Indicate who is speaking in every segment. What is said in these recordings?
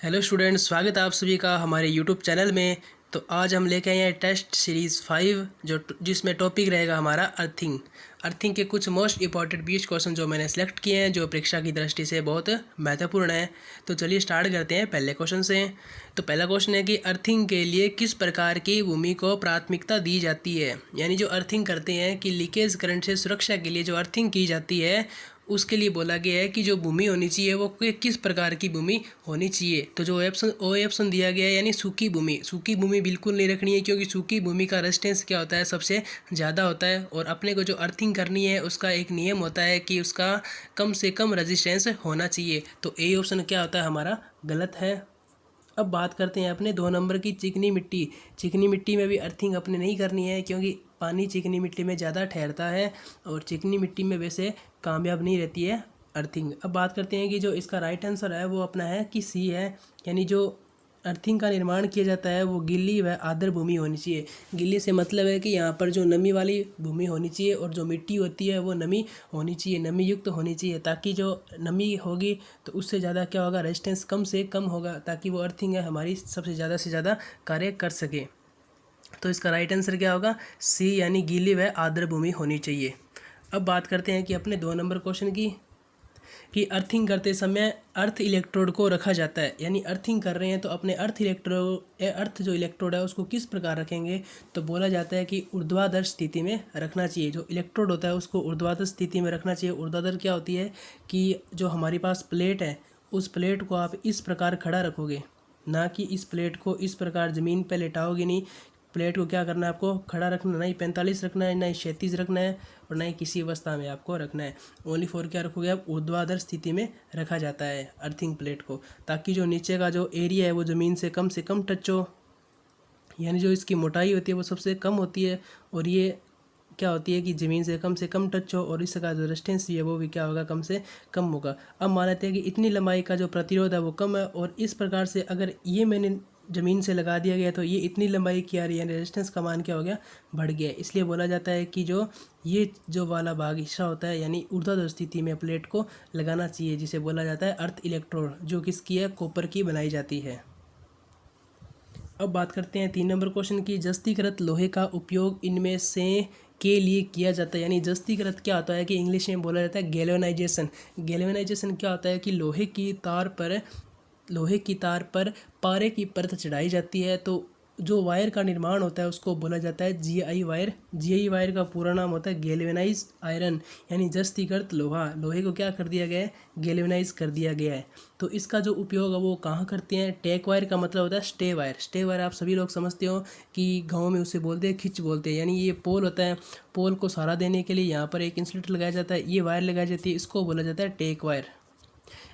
Speaker 1: Hello students, स्वागत है आप सभी का हमारे यूट्यूब चैनल में। तो आज हम लेके आए हैं टेस्ट सीरीज़ 5 जिसमें टॉपिक रहेगा हमारा अर्थिंग। अर्थिंग के कुछ मोस्ट इंपॉर्टेंट 20 क्वेश्चन जो मैंने सेलेक्ट किए हैं, जो परीक्षा की दृष्टि से बहुत महत्वपूर्ण है। तो चलिए स्टार्ट करते हैं पहले क्वेश्चन से। तो पहला क्वेश्चन है कि अर्थिंग के लिए किस प्रकार की भूमि को प्राथमिकता दी जाती है। यानी जो अर्थिंग करते हैं कि लीकेज करंट से सुरक्षा के लिए जो अर्थिंग की जाती है, उसके लिए बोला गया है कि जो भूमि होनी चाहिए वो किस प्रकार की भूमि होनी चाहिए। तो जो ऑप्शन दिया गया है यानी सूखी भूमि। सूखी भूमि बिल्कुल नहीं रखनी है, क्योंकि सूखी भूमि का रेजिस्टेंस क्या होता है, सबसे ज़्यादा होता है। और अपने को जो अर्थिंग करनी है उसका एक नियम होता है कि उसका कम से कम रेजिस्टेंस होना चाहिए। तो ए ऑप्शन क्या होता है हमारा, गलत है। अब बात करते हैं अपने 2 नंबर की, चिकनी मिट्टी। चिकनी मिट्टी में भी अर्थिंग अपने नहीं करनी है, क्योंकि पानी चिकनी मिट्टी में ज़्यादा ठहरता है और चिकनी मिट्टी में वैसे कामयाब नहीं रहती है अर्थिंग। अब बात करते हैं कि जो इसका राइट आंसर है वो अपना है कि सी है। यानी जो अर्थिंग का निर्माण किया जाता है वो गीली व आर्द्र भूमि होनी चाहिए। गीली से मतलब है कि यहाँ पर जो नमी वाली भूमि होनी चाहिए और जो मिट्टी होती है वो नमी होनी चाहिए, नमी युक्त होनी चाहिए, ताकि जो नमी होगी तो उससे ज़्यादा क्या होगा, रेजिस्टेंस कम से कम होगा, ताकि वो अर्थिंग है हमारी सबसे ज़्यादा से ज़्यादा कार्य कर सके। तो इसका राइट आंसर क्या होगा, सी, यानी गीली व आर्द्र भूमि होनी चाहिए। अब बात करते हैं कि अपने 2 नंबर क्वेश्चन की, कि अर्थिंग करते समय अर्थ इलेक्ट्रोड को रखा जाता है। यानी अर्थिंग कर रहे हैं तो अपने अर्थ जो इलेक्ट्रोड है उसको किस प्रकार रखेंगे। तो बोला जाता है कि ऊर्ध्वाधर स्थिति में रखना चाहिए। जो इलेक्ट्रोड होता है उसको ऊर्ध्वाधर स्थिति में रखना चाहिए। ऊर्ध्वाधर क्या होती है कि जो हमारे पास प्लेट है उस प्लेट को आप इस प्रकार खड़ा रखोगे, ना कि इस प्लेट को इस प्रकार ज़मीन पर लेटाओगे नहीं। प्लेट को क्या करना है, आपको खड़ा रखना, ना ही 45 रखना है, ना ही 36 रखना है, और ना ही किसी अवस्था में आपको रखना है। ओनली फॉर क्या रखोगे आप, ऊर्ध्वाधर स्थिति में रखा जाता है अर्थिंग प्लेट को, ताकि जो नीचे का जो एरिया है वो ज़मीन से कम टच हो। यानी जो इसकी मोटाई होती है वो सबसे कम होती है, और ये क्या होती है कि ज़मीन से कम टच हो, और इसका जो रेजिस्टेंस भी है वो भी क्या होगा, कम से कम होगा। अब मान लेते हैं कि इतनी लंबाई का जो प्रतिरोध है वो कम है, और इस प्रकार से अगर ये मैंने ज़मीन से लगा दिया गया तो ये इतनी लंबाई की आ रही है, रेजिस्टेंस का मान क्या हो गया, बढ़ गया। इसलिए बोला जाता है कि जो ये जो वाला भाग हिस्सा होता है यानी ऊर्ध्वाधर स्थिति में प्लेट को लगाना चाहिए, जिसे बोला जाता है अर्थ इलेक्ट्रोड, जो किसकी है, कॉपर की बनाई जाती है। अब बात करते हैं 3 नंबर क्वेश्चन की, जस्तीकृत लोहे का उपयोग इनमें से के लिए किया जाता है। यानी जस्तीकृत क्या होता है कि इंग्लिश में बोला जाता है गैल्वेनाइजेशन। गैल्वेनाइजेशन क्या होता है कि लोहे की तार पर पारे की परत चढ़ाई जाती है, तो जो वायर का निर्माण होता है उसको बोला जाता है जीआई वायर। जीआई वायर का पूरा नाम होता है गैल्वेनाइज आयरन, यानी जस्तीकृत लोहा। लोहे को क्या कर दिया गया है, गैल्वेनाइज कर दिया गया है। तो इसका जो उपयोग है वो कहाँ करते हैं, टेक वायर का मतलब होता है स्टे वायर। स्टे वायर आप सभी लोग समझते हो कि गाँव में उसे बोलते हैं खिच बोलते हैं। यानी ये पोल होता है, पोल को सहारा देने के लिए यहाँ पर एक इंसुलेटर लगाया जाता है, ये वायर लगाई जाती है, इसको बोला जाता है टेक वायर।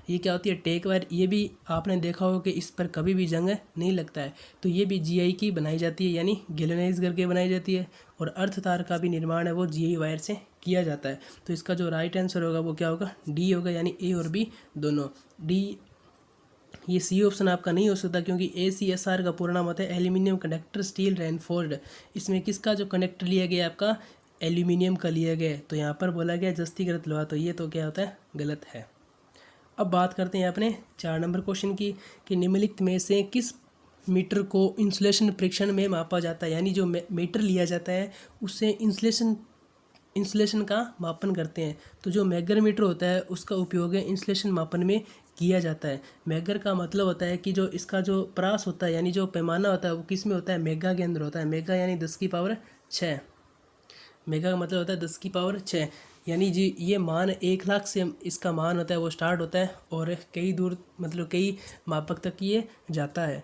Speaker 1: ये क्या होती है, टेक वायर। ये भी आपने देखा हो कि इस पर कभी भी जंग नहीं लगता है। तो ये भी जीआई की बनाई जाती है, यानी गैल्वेनाइज करके बनाई जाती है। और अर्थ तार का भी निर्माण है वो जीआई वायर से किया जाता है। तो इसका जो राइट आंसर होगा वो क्या होगा, डी होगा, यानी ए और बी दोनों। डी, ये सी ऑप्शन आपका नहीं हो सकता, क्योंकि ACSR का पूरा नाम होता है एल्यूमिनियम कंडक्टर स्टील रेनफोर्स्ड। इसमें किसका जो कंडक्टर लिया गया आपका, एल्यूमिनियम का लिया गया है। तो यहाँ पर बोला गया जस्तीकृत लोहा, तो ये तो क्या होता है, गलत है। अब बात करते हैं अपने 4 नंबर क्वेश्चन की, कि निम्नलिखित में से किस मीटर को इंसुलेशन परीक्षण में मापा जाता है। यानी जो मीटर लिया जाता है उससे इंसुलेशन का मापन करते हैं। तो जो मैगर मीटर होता है उसका उपयोग है इंसुलेशन मापन में किया जाता है। मैगर का मतलब होता है कि जो इसका जो प्रास होता है, यानी जो पैमाना होता है वो किस में होता है, मेगा के अंदर होता है। मेगा यानी 10⁻6। मेगा का मतलब होता है 10⁻6। यानी जी ये मान 1 लाख से इसका मान होता है वो स्टार्ट होता है, और कई दूर मतलब कई मापक तक ये जाता है,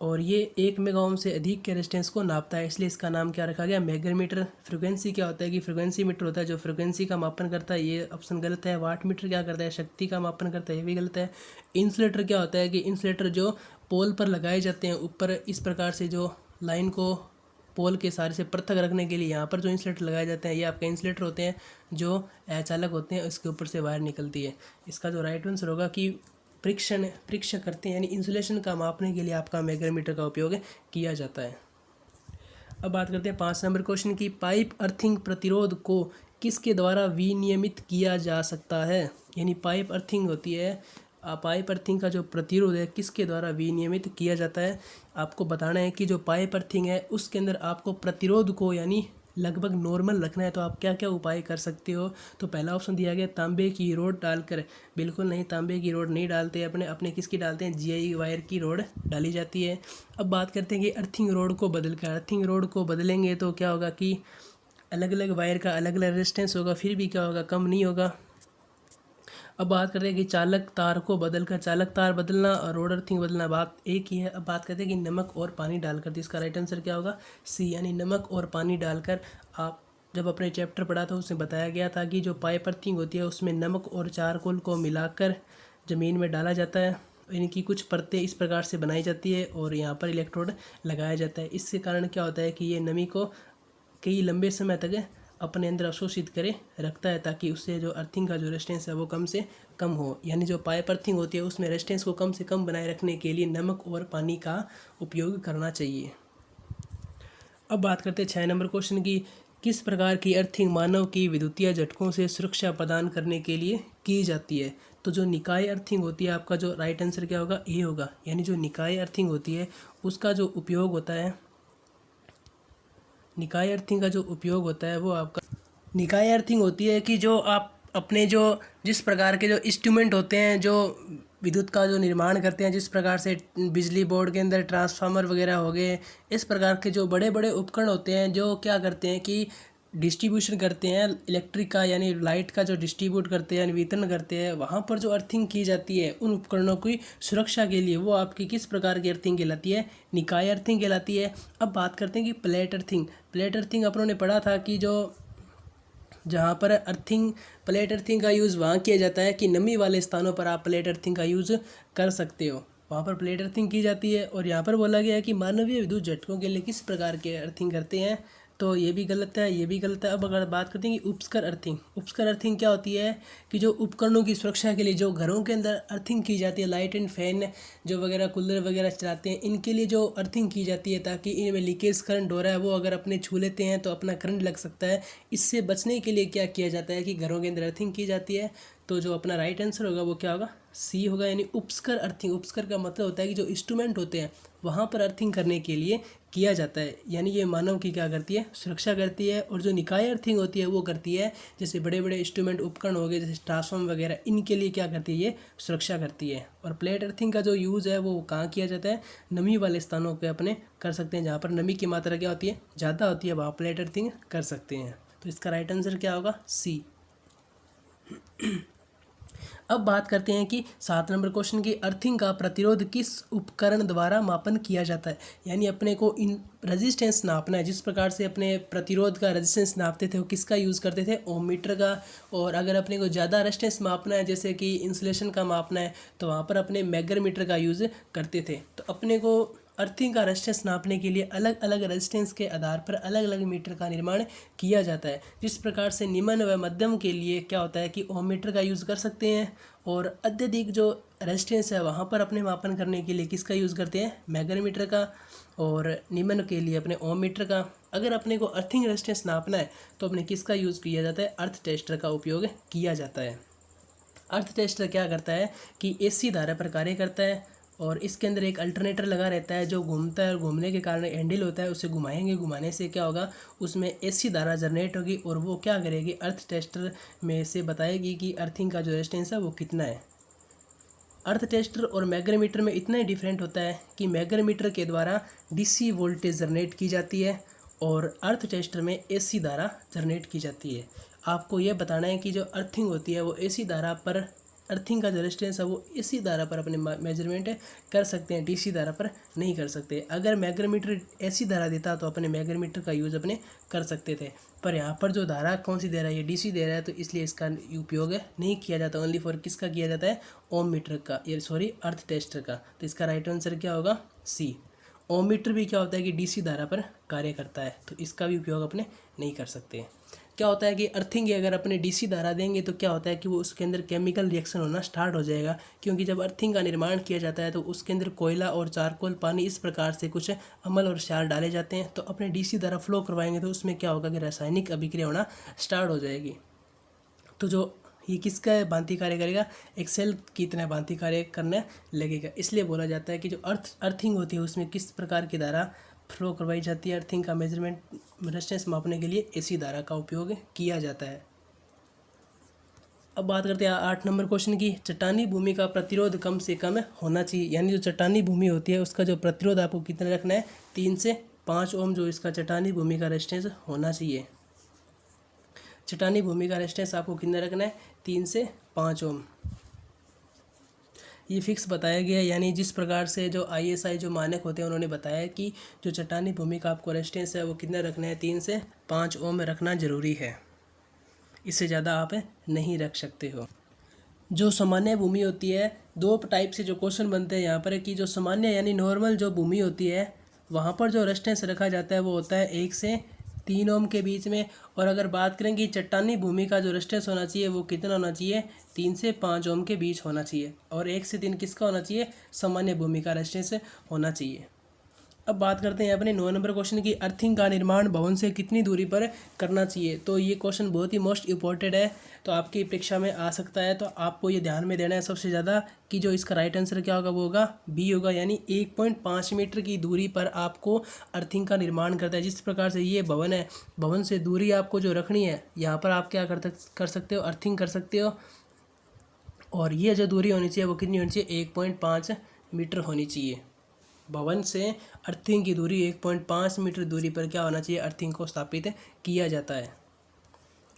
Speaker 1: और ये 1 मेगा ओम से अधिक के रेजिस्टेंस को नापता है। इसलिए इसका नाम क्या रखा गया, मेगर मीटर। फ्रिक्वेंसी क्या होता है कि फ्रिक्वेंसी मीटर होता है जो फ्रिक्वेंसी का मापन करता है, ये ऑप्शन गलत है। वाट मीटर क्या करता है, शक्ति का मापन करता है, ये भी गलत है। इंसुलेटर क्या होता है कि इंसुलेटर जो पोल पर लगाए जाते हैं ऊपर, इस प्रकार से जो लाइन को पोल के सारे से पृथक रखने के लिए यहाँ पर जो इंसुलेटर लगाए जाते हैं, ये आपके इंसुलेटर होते हैं जो अचालक होते हैं, इसके ऊपर से वायर निकलती है। इसका जो राइट आंसर होगा कि परीक्षण करते हैं, यानी इंसुलेशन का मापने के लिए आपका मेगर मीटर का उपयोग किया जाता है। अब बात करते हैं 5 नंबर क्वेश्चन की, पाइप अर्थिंग प्रतिरोध को किसके द्वारा विनियमित किया जा सकता है। यानी पाइप अर्थिंग होती है पाइप अर्थिंग का जो प्रतिरोध है किसके द्वारा विनियमित किया जाता है। आपको बताना है कि जो पाइप अर्थिंग है उसके अंदर आपको प्रतिरोध को यानी लगभग नॉर्मल रखना है। तो आप क्या क्या उपाय कर सकते हो। तो पहला ऑप्शन दिया गया तांबे की रोड डालकर, बिल्कुल नहीं, तांबे की रोड नहीं डालते अपने किसकी डालते हैं, जीआई वायर की रोड डाली जाती है। अब बात करते हैं कि अर्थिंग रोड को बदलकर, अर्थिंग रोड को बदलेंगे तो क्या होगा कि अलग अलग वायर का अलग अलग रेजिस्टेंस होगा, फिर भी क्या होगा, कम नहीं होगा। अब बात करते हैं कि चालक तार को बदलकर, चालक तार बदलना और रोड अर्थिंग बदलना बात एक ही है। अब बात करते हैं कि नमक और पानी डालकर, तो इसका राइट आंसर क्या होगा, सी, यानी नमक और पानी डालकर। आप जब अपने चैप्टर पढ़ा था उसमें बताया गया था कि जो पाइप अर्थिंग होती है उसमें नमक और चारकोल को मिलाकर ज़मीन में डाला जाता है। इनकी कुछ परतें इस प्रकार से बनाई जाती है और यहाँ पर इलेक्ट्रोड लगाया जाता है। इसके कारण क्या होता है कि ये नमी को कई लंबे समय तक अपने अंदर अवशोषित करे रखता है, ताकि उससे जो अर्थिंग का जो रेजिस्टेंस है वो कम से कम हो। यानी जो पाइप अर्थिंग होती है उसमें रेजिस्टेंस को कम से कम बनाए रखने के लिए नमक और पानी का उपयोग करना चाहिए। अब बात करते हैं 6 नंबर क्वेश्चन की, किस प्रकार की अर्थिंग मानव की विद्युतीय झटकों से सुरक्षा प्रदान करने के लिए की जाती है। तो जो निकाय अर्थिंग होती है, आपका जो राइट आंसर क्या होगा, ए होगा। यानी जो निकाय अर्थिंग होती है उसका जो उपयोग होता है, निकाय अर्थिंग का जो उपयोग होता है वो आपका, निकाय अर्थिंग होती है कि जो आप अपने जो जिस प्रकार के जो इंस्ट्रूमेंट होते हैं जो विद्युत का जो निर्माण करते हैं, जिस प्रकार से बिजली बोर्ड के अंदर ट्रांसफार्मर वगैरह हो गए, इस प्रकार के जो बड़े बड़े उपकरण होते हैं जो क्या करते हैं कि डिस्ट्रीब्यूशन करते हैं इलेक्ट्रिक का, यानी लाइट का जो डिस्ट्रीब्यूट करते हैं यानी वितरण करते हैं, वहाँ पर जो अर्थिंग की जाती है उन उपकरणों की सुरक्षा के लिए वो आपकी किस प्रकार की अर्थिंग कहलाती है, निकाय अर्थिंग कहलाती है। अब बात करते हैं कि प्लेट अर्थिंग, प्लेट अर्थिंग अपनों ने पढ़ा था कि जो जहाँ पर अर्थिंग, प्लेट अर्थिंग का यूज़ वहाँ किया जाता है कि नमी वाले स्थानों पर आप प्लेट अर्थिंग का यूज़ कर सकते हो, वहाँ पर प्लेट अर्थिंग की जाती है। और यहाँ पर बोला गया है कि मानवीय विद्युत झटकों के लिए किस प्रकार के अर्थिंग करते हैं, तो ये भी गलत है, ये भी गलत है। अब अगर बात करते हैं कि उपस्कर अर्थिंग, उपस्कर अर्थिंग क्या होती है कि जो उपकरणों की सुरक्षा के लिए जो घरों के अंदर अर्थिंग की जाती है, लाइट एंड फैन जो वगैरह कूलर वगैरह चलाते हैं, इनके लिए जो अर्थिंग की जाती है ताकि इनमें लीकेज करंट हो रहा है वो अगर अपने छू लेते हैं तो अपना करंट लग सकता है। इससे बचने के लिए क्या किया जाता है कि घरों के अंदर अर्थिंग की जाती है। तो जो अपना राइट आंसर होगा वो क्या होगा, सी होगा, यानी उपस्कर अर्थिंग। उपस्कर का मतलब होता है कि जो इंस्ट्रूमेंट होते हैं वहाँ पर अर्थिंग करने के लिए किया जाता है, यानी ये मानव की क्या करती है, सुरक्षा करती है। और जो निकाय अर्थिंग होती है वो करती है जैसे बड़े बड़े इंस्ट्रूमेंट उपकरण हो गए जैसे ट्रांसफार्मर वगैरह, इनके लिए क्या करती है, ये सुरक्षा करती है। और प्लेट अर्थिंग का जो यूज़ है वो कहाँ किया जाता है, नमी वाले स्थानों पे अपने कर सकते हैं, जहाँ पर नमी की मात्रा क्या होती है, ज़्यादा होती है, वहाँ प्लेट अर्थिंग कर सकते हैं। तो इसका राइट आंसर क्या होगा, सी। अब बात करते हैं कि 7 नंबर क्वेश्चन की, अर्थिंग का प्रतिरोध किस उपकरण द्वारा मापन किया जाता है। यानी अपने को इन रेजिस्टेंस नापना है, जिस प्रकार से अपने प्रतिरोध का रेजिस्टेंस नापते थे वो किसका यूज़ करते थे, ओम मीटर का। और अगर अपने को ज़्यादा रेजिस्टेंस मापना है जैसे कि इंसुलेशन का मापना है तो वहाँ पर अपने मैगर मीटर का यूज़ करते थे। तो अपने को अर्थिंग का रेजिस्टेंस नापने के लिए अलग अलग रेजिस्टेंस के आधार पर अलग अलग मीटर का निर्माण किया जाता है। जिस प्रकार से निम्न व मध्यम के लिए क्या होता है कि ओम मीटर का यूज़ कर सकते हैं, और अत्यधिक जो रेजिस्टेंस है वहाँ पर अपने मापन करने के लिए किसका यूज़ करते हैं, मैगर मीटर का। और निम्न के लिए अपने ओम मीटर का। अगर अपने को अर्थिंग रेजिस्टेंस नापना है तो अपने किसका यूज़ किया जाता है, अर्थ टेस्टर का उपयोग किया जाता है। अर्थ टेस्टर क्या करता है कि एसी धारा पर कार्य करता है और इसके अंदर एक अल्टरनेटर लगा रहता है जो घूमता है, और घूमने के कारण हैंडल होता है, उसे घुमाएंगे, घुमाने से क्या होगा, उसमें एसी धारा जनरेट होगी और वो क्या करेगी, अर्थ टेस्टर में से बताएगी कि अर्थिंग का जो रेजिस्टेंस है वो कितना है। अर्थ टेस्टर और मैग्नेमीटर में इतना ही डिफरेंट होता है कि मैग्नेमीटर के द्वारा डीसी वोल्टेज जनरेट की जाती है और अर्थ टेस्टर में एसी धारा जनरेट की जाती है। आपको यह बताना है कि जो अर्थिंग होती है वो एसी धारा पर, अर्थिंग का जो रेजिस्टेंस है वो एसी धारा पर अपने मेजरमेंट कर सकते हैं, डीसी धारा पर नहीं कर सकते। अगर मैग्नेमीटर एसी धारा देता तो अपने मैग्नेमीटर का यूज़ अपने कर सकते थे, पर यहाँ पर जो धारा कौन सी दे रहा है, ये डीसी दे रहा है, तो इसलिए इसका उपयोग नहीं किया जाता। ओनली फॉर किसका किया जाता है, ओम मीटर का, ये सॉरी अर्थ टेस्टर का। तो इसका राइट आंसर क्या होगा, सी। ओम मीटर भी क्या होता है कि डीसी धारा पर कार्य करता है, तो इसका भी उपयोग अपने नहीं कर सकते। क्या होता है कि अर्थिंग की अगर अपने डीसी धारा देंगे तो क्या होता है कि वो उसके अंदर केमिकल रिएक्शन होना स्टार्ट हो जाएगा, क्योंकि जब अर्थिंग का निर्माण किया जाता है तो उसके अंदर कोयला और चारकोल, पानी, इस प्रकार से कुछ अम्ल और क्षार डाले जाते हैं। तो अपने डीसी धारा फ्लो करवाएंगे तो उसमें क्या होगा कि रासायनिक अभिक्रिया होना स्टार्ट हो जाएगी। तो जो ये किसका भांति कार्य करेगा, एक सेल की तरह भांति कार्य करने लगेगा। इसलिए बोला जाता है कि जो अर्थिंग होती है उसमें किस प्रकार की धारा फ्लो करवाई जाती है। अर्थिंग का मेजरमेंट रेजिस्टेंस मापने के लिए ऐसी धारा का उपयोग किया जाता है। अब बात करते हैं 8 नंबर क्वेश्चन की। चट्टानी भूमि का प्रतिरोध कम से कम होना चाहिए, यानी जो चट्टानी भूमि होती है उसका जो प्रतिरोध आपको कितना रखना है, 3 से 5 ओम जो इसका चट्टानी भूमि का रेजिस्टेंस होना चाहिए। चट्टानी भूमि का रेजिस्टेंस आपको कितना रखना है, 3 से 5 ओम। ये फिक्स बताया गया है, यानी जिस प्रकार से जो ISI जो मानक होते हैं उन्होंने बताया कि जो चट्टानी भूमि का आपको रेजिस्टेंस है वो कितना रखना है, 3 से 5 ओम रखना ज़रूरी है, इससे ज़्यादा आप नहीं रख सकते हो। जो सामान्य भूमि होती है, दो टाइप से जो क्वेश्चन बनते हैं यहाँ पर कि जो सामान्य यानी नॉर्मल जो भूमि होती है वहाँ पर जो रेजिस्टेंस रखा जाता है वो होता है 1 से 3 ओम के बीच में। और अगर बात करें कि चट्टानी भूमि का जो रेजिस्टेंस होना चाहिए वो कितना होना चाहिए, 3 से 5 ओम के बीच होना चाहिए। और 1 से 3 किसका होना चाहिए, सामान्य भूमि का रेजिस्टेंस होना चाहिए। अब बात करते हैं अपने 9 नंबर क्वेश्चन की। अर्थिंग का निर्माण भवन से कितनी दूरी पर करना चाहिए। तो ये क्वेश्चन बहुत ही मोस्ट इम्पोर्टेंट है, तो आपकी परीक्षा में आ सकता है। तो आपको ये ध्यान में देना है सबसे ज़्यादा कि जो इसका राइट आंसर क्या होगा वो होगा बी होगा, यानी 1.5 मीटर की दूरी पर आपको अर्थिंग का निर्माण करता है। जिस प्रकार से ये भवन है, भवन से दूरी आपको जो रखनी है, यहाँ पर आप क्या कर सकते हो, अर्थिंग कर सकते हो। और ये जो दूरी होनी चाहिए वो कितनी होनी चाहिए, 1.5 मीटर होनी चाहिए। भवन से अर्थिंग की दूरी 1.5 मीटर दूरी पर क्या होना चाहिए, अर्थिंग को स्थापित किया जाता है।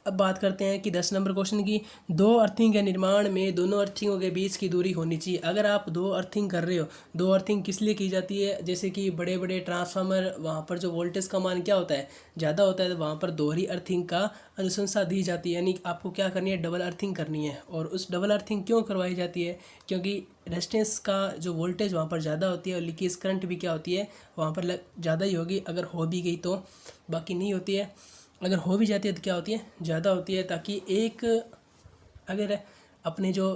Speaker 1: अब बात करते हैं कि 10 नंबर क्वेश्चन की। दो अर्थिंग के निर्माण में दोनों अर्थिंगों के बीच की दूरी होनी चाहिए। अगर आप दो अर्थिंग कर रहे हो, दो अर्थिंग किस लिए की जाती है, जैसे कि बड़े बड़े ट्रांसफार्मर वहाँ पर जो वोल्टेज का मान क्या होता है, ज़्यादा होता है, तो वहाँ पर दोहरी अर्थिंग का अनुशंसा दी जाती है, यानी आपको क्या करनी है, डबल अर्थिंग करनी है। और उस डबल अर्थिंग क्यों करवाई जाती है, क्योंकि रेजिस्टेंस का जो वोल्टेज वहाँ पर ज़्यादा होती है और लीकेज करंट भी क्या होती है वहाँ पर ज़्यादा ही होगी, अगर हो भी गई तो, बाकी नहीं होती है। अगर हो भी जाती है तो क्या होती है, ज़्यादा होती है। ताकि एक अगर अपने जो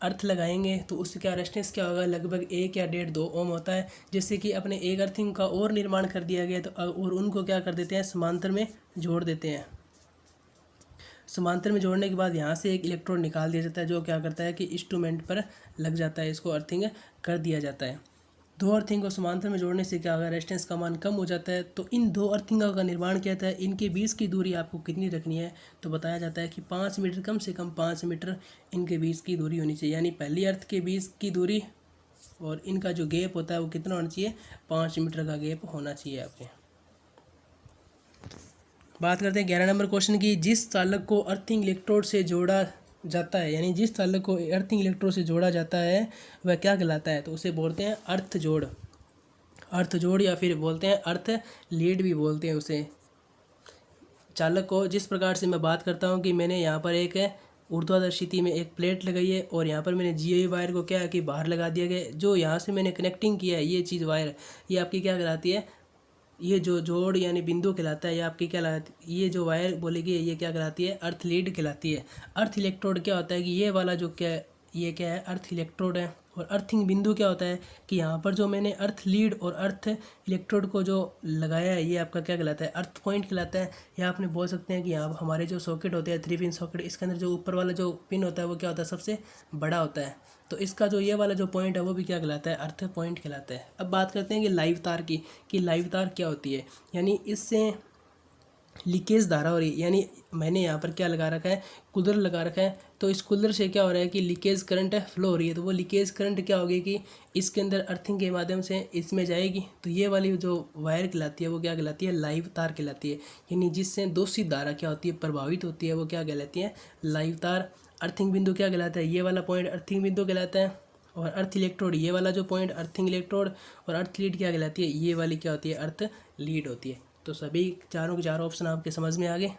Speaker 1: अर्थ लगाएंगे तो उससे क्या रेजिस्टेंस क्या होगा, लगभग 1 या 1.5-2 ओम होता है। जिससे कि अपने एक अर्थिंग का और निर्माण कर दिया गया तो और उनको क्या कर देते हैं, समांतर में जोड़ देते हैं। समांतर में जोड़ने के बाद यहाँ से एक इलेक्ट्रोड निकाल दिया जाता है, जो क्या करता है कि इंस्ट्रूमेंट पर लग जाता है, इसको अर्थिंग कर दिया जाता है। दो अर्थिंग को समांतर में जोड़ने से क्या होगा, रेजिस्टेंस का मान कम हो जाता है। तो इन दो अर्थिंगों का निर्माण किया जाता है, इनके बीच की दूरी आपको कितनी रखनी है, तो बताया जाता है कि 5 मीटर, कम से कम 5 मीटर इनके बीच की दूरी होनी चाहिए। यानी पहली अर्थ के बीच की दूरी और इनका जो गैप होता है वो कितना होना चाहिए, 5 मीटर का गैप होना चाहिए आपके। बात करते हैं 11 नंबर क्वेश्चन की। जिस चालक को अर्थिंग इलेक्ट्रोड से जोड़ा जाता है, यानी जिस चालक को अर्थिंग इलेक्ट्रोड से जोड़ा जाता है वह क्या कहलाता है, तो उसे बोलते हैं अर्थ जोड़। अर्थ जोड़ या फिर बोलते हैं अर्थ लीड भी बोलते हैं उसे। चालक को, जिस प्रकार से मैं बात करता हूँ कि मैंने यहाँ पर एक ऊर्ध्वाधर स्थिति में एक प्लेट लगाई है और यहाँ पर मैंने GI वायर को क्या है कि बाहर लगा दिया गया, जो यहाँ से मैंने कनेक्टिंग किया है, ये चीज़ वायर, ये आपकी क्या कहलाती है, ये जो जोड़ यानी बिंदु कहलाता है। ये आपकी क्या कहलाती, ये जो वायर बोलेगी ये क्या कहलाती है, अर्थ लीड कहलाती है। अर्थ इलेक्ट्रोड क्या होता है कि ये वाला जो क्या, ये क्या है, अर्थ इलेक्ट्रोड है। और अर्थिंग बिंदु क्या होता है कि यहाँ पर जो मैंने अर्थ लीड और अर्थ इलेक्ट्रोड को जो लगाया है ये आपका क्या कहलाता है, अर्थ पॉइंट कहलाता है। या आपने बोल सकते हैं कि यहाँ हमारे जो सॉकेट होते हैं 3 पिन सॉकेट, इसके अंदर जो ऊपर वाला जो पिन होता है वो क्या होता है, सबसे बड़ा होता है। तो इसका जो ये वाला जो पॉइंट है वो भी क्या कहलाता है, अर्थ पॉइंट कहलाता है। अब बात करते हैं कि लाइव तार की, कि लाइव तार क्या होती है, यानी इससे लीकेज धारा हो रही है। यानी मैंने यहाँ पर क्या लगा रखा है, कूलर लगा रखा है, तो इस कूलर से क्या हो रहा है कि लीकेज करंट फ्लो हो रही है। तो वो लीकेज करंट क्या होगी कि इसके अंदर अर्थिंग के माध्यम से इसमें जाएगी, तो ये वाली जो वायर कहलाती है वो क्या कहलाती है, लाइव तार कहलाती है। यानी जिससे दूषित धारा क्या होती है, प्रभावित होती है, वो क्या कहलाती है, लाइव तार। अर्थिंग बिंदु क्या कहलाता है, ये वाला पॉइंट अर्थिंग बिंदु कहलाता है। और अर्थ इलेक्ट्रोड, ये वाला जो पॉइंट अर्थिंग इलेक्ट्रोड। और अर्थ लीड क्या कहलाती है, ये वाली क्या होती है, अर्थ लीड होती है। तो सभी चारों के चारों ऑप्शन आपके समझ में आ गए।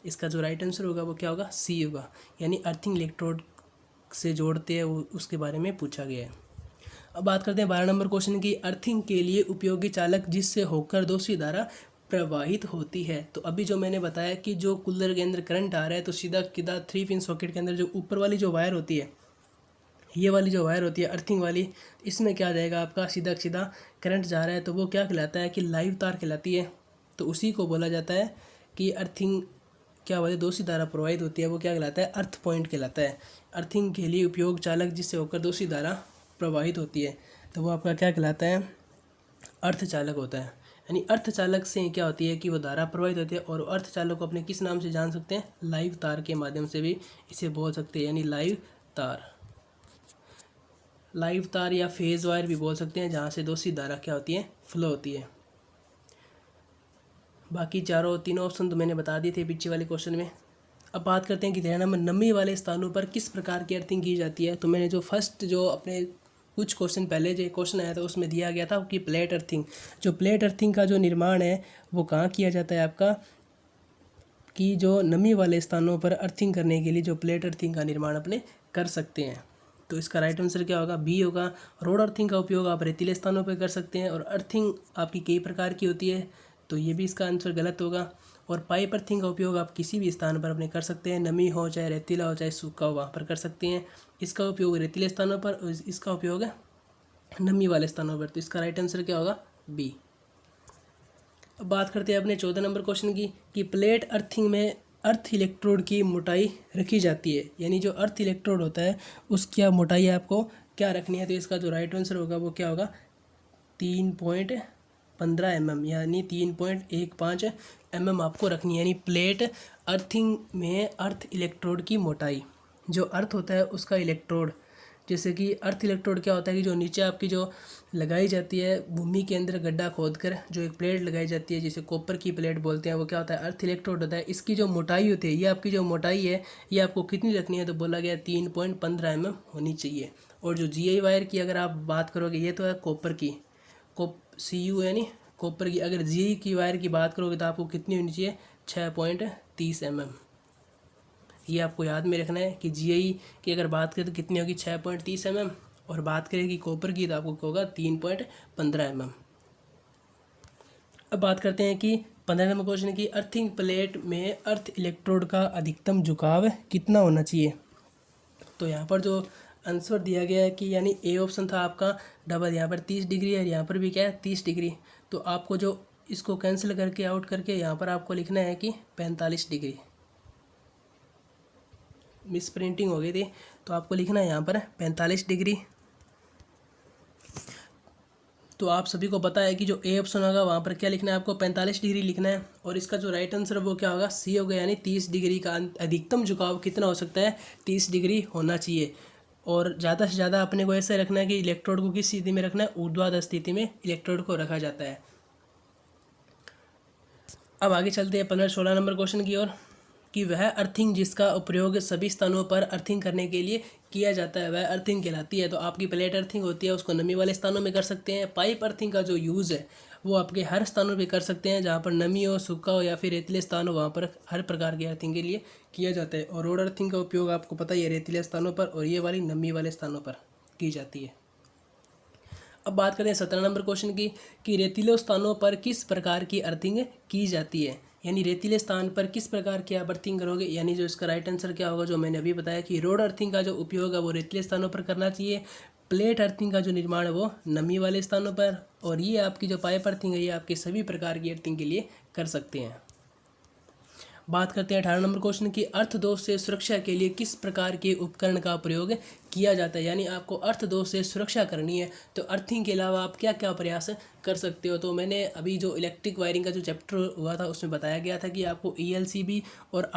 Speaker 1: इसका जो राइट आंसर होगा वो क्या होगा, सी होगा, यानी अर्थिंग इलेक्ट्रोड से जोड़ते हैं वो, उसके बारे में पूछा गया है। अब बात करते हैं 12 नंबर क्वेश्चन की। अर्थिंग के लिए उपयोगी चालक जिससे होकर दूषित धारा प्रवाहित होती है। तो अभी जो मैंने बताया कि जो कूलर के अंदर करंट आ रहा है, तो सीधा सीधा 3 पिन सॉकेट के अंदर जो ऊपर वाली जो वायर होती है, ये वाली जो वायर होती है अर्थिंग वाली, इसमें क्या जाएगा आपका, सीधा सीधा करंट जा रहा है, तो वो क्या कहलाता है कि लाइव तार कहलाती है। तो उसी को बोला जाता है कि अर्थिंग क्या होता है, दूसरी धारा प्रवाहित होती है वो क्या कहलाता है, अर्थ पॉइंट कहलाता है। अर्थिंग के लिए उपयोग चालक जिससे होकर दूसरी धारा प्रवाहित होती है तो वो आपका क्या कहलाता है, अर्धचालक होता है। यानी अर्धचालक से क्या होती है कि वो धारा प्रवाहित होती है और अर्धचालक को अपने किस नाम से जान सकते हैं, लाइव तार के माध्यम से भी इसे बोल सकते हैं, यानी लाइव तार। लाइव तार या फेज वायर भी बोल सकते हैं, जहाँ से दूसरी धारा क्या होती है, फ्लो होती है। बाकी तीनों ऑप्शन तो मैंने बता दिए थे पीछे वाले क्वेश्चन में। अब बात करते हैं कि 13 नंबर, नमी वाले स्थानों पर किस प्रकार की अर्थिंग की जाती है। तो मैंने जो फर्स्ट जो अपने कुछ क्वेश्चन पहले जो क्वेश्चन आया था उसमें दिया गया था कि प्लेट अर्थिंग, जो प्लेट अर्थिंग का जो निर्माण है वो कहाँ किया जाता है आपका, कि जो नमी वाले स्थानों पर अर्थिंग करने के लिए जो प्लेट अर्थिंग का निर्माण अपने कर सकते हैं। तो इसका राइट आंसर क्या होगा, बी होगा। रोड अर्थिंग का उपयोग आप रेतीले स्थानों पर कर सकते हैं और अर्थिंग आपकी कई प्रकार की होती है, तो ये भी इसका आंसर गलत होगा। और पाइप अर्थिंग का उपयोग आप किसी भी स्थान पर अपने कर सकते हैं, नमी हो चाहे रेतीला हो चाहे सूखा हो वहाँ पर कर सकते हैं। इसका उपयोग रेतीले स्थानों पर और इसका उपयोग है नमी वाले स्थानों पर, तो इसका राइट आंसर क्या होगा, बी। अब बात करते हैं अपने 14 नंबर क्वेश्चन की, कि प्लेट अर्थिंग में अर्थ इलेक्ट्रोड की मोटाई रखी जाती है, यानी जो अर्थ इलेक्ट्रोड होता है उसकी मोटाई आपको क्या रखनी है। तो इसका जो राइट आंसर होगा वो क्या होगा, 3.15 mm, यानी 3.15 mm आपको रखनी है। यानी प्लेट अर्थिंग में अर्थ इलेक्ट्रोड की मोटाई, जो अर्थ होता है उसका इलेक्ट्रोड, जैसे कि अर्थ इलेक्ट्रोड क्या होता है कि जो नीचे आपकी जो लगाई जाती है भूमि के अंदर गड्ढा खोदकर जो एक प्लेट लगाई जाती है जिसे कॉपर की प्लेट बोलते हैं, वो क्या होता है, अर्थ इलेक्ट्रोड होता है। इसकी जो मोटाई होती है, ये आपकी जो मोटाई है ये आपको कितनी रखनी है, तो बोला गया 3.15 mm होनी चाहिए। और जो GI वायर की अगर आप बात करोगे, ये तो है कॉपर की, CU यानी कॉपर की, अगर GI की वायर की बात करोगे तो आपको कितनी होनी चाहिए, 6.30 mm। ये आपको याद में रखना है कि GI की अगर बात करें तो कितनी होगी, 6.30 mm, और बात करें कि कॉपर की तो आपको होगा 3.15 mm। अब बात करते हैं कि 15 नंबर क्वेश्चन की, अर्थिंग प्लेट में अर्थ इलेक्ट्रोड का अधिकतम झुकाव कितना होना चाहिए। तो यहाँ पर जो आंसर दिया गया है कि यानी ए ऑप्शन था आपका डबल, यहाँ पर 30 डिग्री है, यहाँ पर भी क्या है 30 डिग्री। तो आपको जो इसको कैंसिल करके आउट करके यहाँ पर आपको लिखना है कि 45 डिग्री, मिस प्रिंटिंग हो गई थी, तो आपको लिखना है यहाँ पर 45 डिग्री। तो आप सभी को पता है कि जो ए ऑप्शन होगा वहाँ पर क्या लिखना है, आपको 45 डिग्री लिखना है। और इसका जो राइट आंसर वो क्या होगा, सी होगा, यानी 30 डिग्री का अधिकतम झुकाव कितना हो सकता है, 30 डिग्री होना चाहिए। और ज़्यादा से ज़्यादा अपने को ऐसे रखना है कि इलेक्ट्रोड को किस स्थिति में रखना है, ऊर्ध्वाधर स्थिति में इलेक्ट्रोड को रखा जाता है। अब आगे चलते हैं 15-16 नंबर क्वेश्चन की ओर, कि वह अर्थिंग जिसका उपयोग सभी स्थानों पर अर्थिंग करने के लिए किया जाता है वह अर्थिंग कहलाती है। तो आपकी प्लेट अर्थिंग होती है, उसको नमी वाले स्थानों में कर सकते हैं। पाइप अर्थिंग का जो यूज़ है वो आपके हर स्थानों पे कर सकते हैं, जहाँ पर नमी हो, सूखा हो या फिर रेतीले स्थान हो, वहाँ पर हर प्रकार की अर्थिंग के लिए किया जाता है। और रोड अर्थिंग का उपयोग आपको पता ही है रेतीले स्थानों पर, और ये वाली नमी वाले स्थानों पर की जाती है। अब बात करते हैं 17 नंबर क्वेश्चन की, कि रेतीले स्थानों पर किस प्रकार की अर्थिंग की जाती है। यानी रेतीले स्थान पर किस प्रकार की आप अर्थिंग करोगे, यानी जो इसका राइट आंसर क्या होगा, जो मैंने अभी बताया कि रोड अर्थिंग का जो उपयोग है वो रेतीले स्थानों पर करना चाहिए। प्लेट अर्थिंग का जो निर्माण है वो नमी वाले स्थानों पर, और ये आपकी जो पाइप अर्थिंग है ये आपके सभी प्रकार की अर्थिंग के लिए कर सकते हैं। बात करते हैं 18 नंबर क्वेश्चन की, अर्थ दोष से सुरक्षा के लिए किस प्रकार के उपकरण का प्रयोग किया जाता है। यानी आपको अर्थ दोष से सुरक्षा करनी है तो अर्थिंग के अलावा आप क्या क्या प्रयास कर सकते हो। तो मैंने अभी जो इलेक्ट्रिक वायरिंग का जो चैप्टर हुआ था उसमें बताया गया था कि आपको ELCB और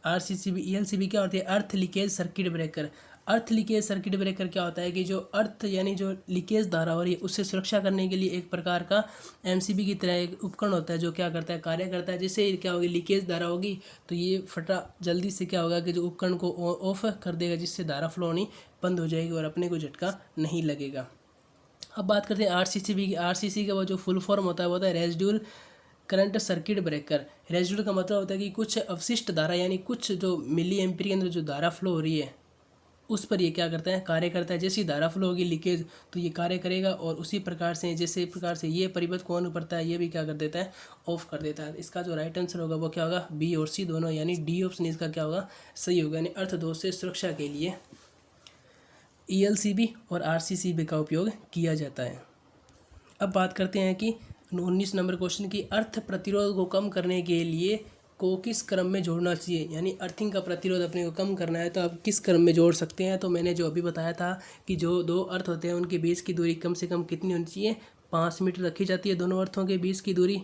Speaker 1: RCCB ELCB क्या होती है, अर्थ लीकेज सर्किट ब्रेकर। अर्थ लीकेज सर्किट ब्रेकर क्या होता है कि जो अर्थ यानी जो लीकेज धारा हो रही है उससे सुरक्षा करने के लिए एक प्रकार का MCB की तरह एक उपकरण होता है जो क्या करता है, कार्य करता है। जिससे क्या होगी, लीकेज धारा होगी तो ये फटा जल्दी से क्या होगा कि जो उपकरण को ऑफ कर देगा, जिससे धारा फ्लो होनी बंद हो जाएगी और अपने को झटका नहीं लगेगा। अब बात करते हैं RCCB की। RCC का वो जो फुल फॉर्म होता है वो होता है residual current circuit breaker. Residual का मतलब होता है कि कुछ अवशिष्ट धारा, यानी कुछ जो मिली एम्पीयर के अंदर जो धारा फ्लो हो रही है उस पर ये क्या करता है, कार्य करता है। जैसी धारा फ्लो होगी लीकेज तो ये कार्य करेगा, और उसी प्रकार से जैसे प्रकार से ये परिपथ को ऑन करता है ये भी क्या कर देता है, ऑफ कर देता है। इसका जो राइट आंसर होगा वो क्या होगा, बी और सी दोनों, यानी डी ऑप्शन इसका क्या होगा, सही होगा। यानी अर्थ दोष से सुरक्षा के लिए ELCB और RCCB का उपयोग किया जाता है। अब बात करते हैं कि 19 नंबर क्वेश्चन की, अर्थ प्रतिरोध को कम करने के लिए को किस क्रम में जोड़ना चाहिए, यानी अर्थिंग का प्रतिरोध अपने को कम करना है तो आप किस क्रम में जोड़ सकते हैं। तो मैंने जो अभी बताया था कि जो दो अर्थ होते हैं उनके बीच की दूरी कम से कम कितनी होनी चाहिए, 5 मीटर रखी जाती है दोनों अर्थों के बीच की दूरी,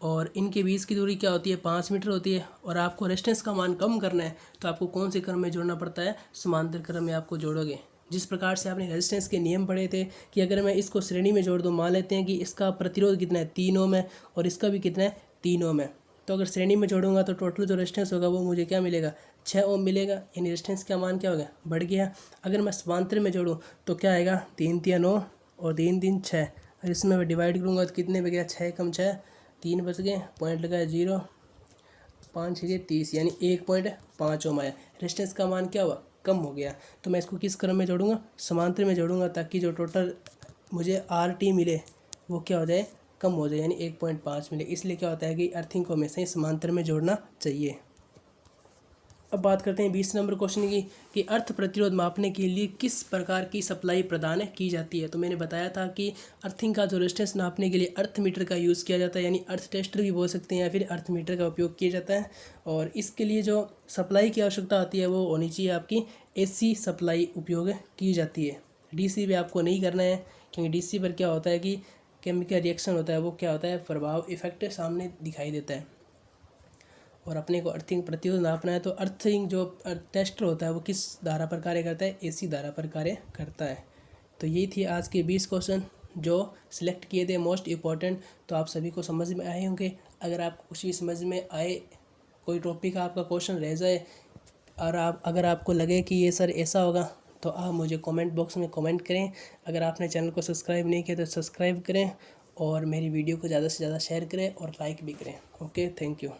Speaker 1: और इनके बीच की दूरी क्या होती है, 5 मीटर होती है। और आपको रेजिस्टेंस का मान कम करना है तो आपको कौन से क्रम में जोड़ना पड़ता है, समांतर क्रम में आपको जोड़ोगे। जिस प्रकार से आपने रेजिस्टेंस के नियम पढ़े थे कि अगर मैं इसको श्रेणी में जोड़ दूँ, मान लेते हैं कि इसका प्रतिरोध कितना है 3 ओम है और इसका भी कितना है 3 ओम है, तो अगर श्रेणी में जोड़ूंगा तो टोटल जो रेजिस्टेंस होगा वो मुझे क्या मिलेगा, 6 ओम मिलेगा, यानी रेजिस्टेंस का मान क्या होगा, बढ़ गया। अगर मैं समांतर में जोड़ूँ तो क्या आएगा, 3 3 9 और 3 3 6, और इसमें मैं डिवाइड करूँगा तो कितने बच गया, 6 कम 6 3 बच गए, पॉइंट लगाया 0, 5 6 30, यानी 1.5 ओम आया। रेजिस्टेंस का मान क्या हुआ, कम हो गया। तो मैं इसको किस क्रम में जोड़ूंगा, समांतर में जोड़ूंगा, ताकि जो टोटल मुझे RT मिले वो क्या हो जाए, कम हो जाए, यानी 1.5 मिले। इसलिए क्या होता है कि अर्थिंग को हमेशा ही समांतर में जोड़ना चाहिए। अब बात करते हैं 20 नंबर क्वेश्चन की कि अर्थ प्रतिरोध मापने के लिए किस प्रकार की सप्लाई प्रदान की जाती है। तो मैंने बताया था कि अर्थिंग का जो रेजिस्टेंस नापने के लिए अर्थ मीटर का यूज़ किया जाता है, यानी अर्थ टेस्टर भी बोल सकते हैं या फिर अर्थ मीटर का उपयोग किया जाता है। और इसके लिए जो सप्लाई की आवश्यकता होती है वो होनी चाहिए आपकी AC सप्लाई उपयोग की जाती है। DC पे आपको नहीं करना है, क्योंकि DC पर क्या होता है कि केमिकल रिएक्शन होता है, वो क्या होता है, प्रभाव इफेक्ट सामने दिखाई देता है। और अपने को अर्थिंग प्रतिरोध नापना है तो अर्थिंग जो टेस्टर होता है वो किस धारा पर कार्य करता है, AC धारा पर कार्य करता है। तो यही थी आज के 20 क्वेश्चन जो सिलेक्ट किए थे मोस्ट इम्पॉर्टेंट। तो आप सभी को समझ में आए होंगे। अगर आपको कुछ भी समझ में आए, कोई टॉपिक का आपका क्वेश्चन रह जाए और अगर आपको लगे कि ये सर ऐसा होगा, तो आप मुझे कमेंट बॉक्स में कमेंट करें। अगर आपने चैनल को सब्सक्राइब नहीं किया तो सब्सक्राइब करें और मेरी वीडियो को ज़्यादा से ज़्यादा शेयर करें और लाइक भी करें। Okay, thank you.